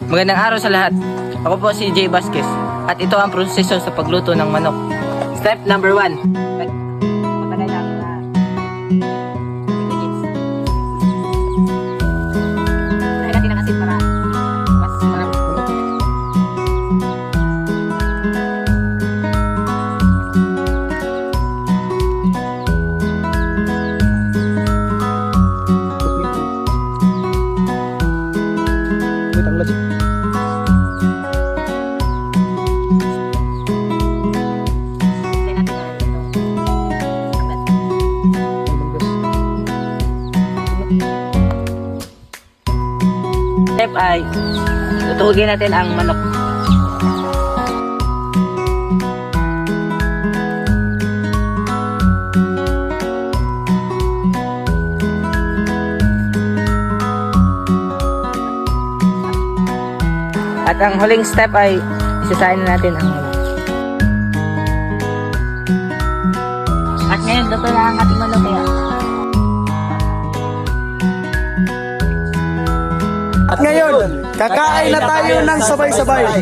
Magandang araw sa lahat. Ako po si Jay Vasquez at ito ang proseso sa pagluto ng manok. Step number 1. Patagay natin na ingredients. Lagyan natin ng asin para mas marami. Step ay tutuhugin natin ang manok. At ang huling step ay isasain na natin ang manok. At ngayon luto na ang ating manok kaya. At ngayon, kakain na tayo ng sabay-sabay.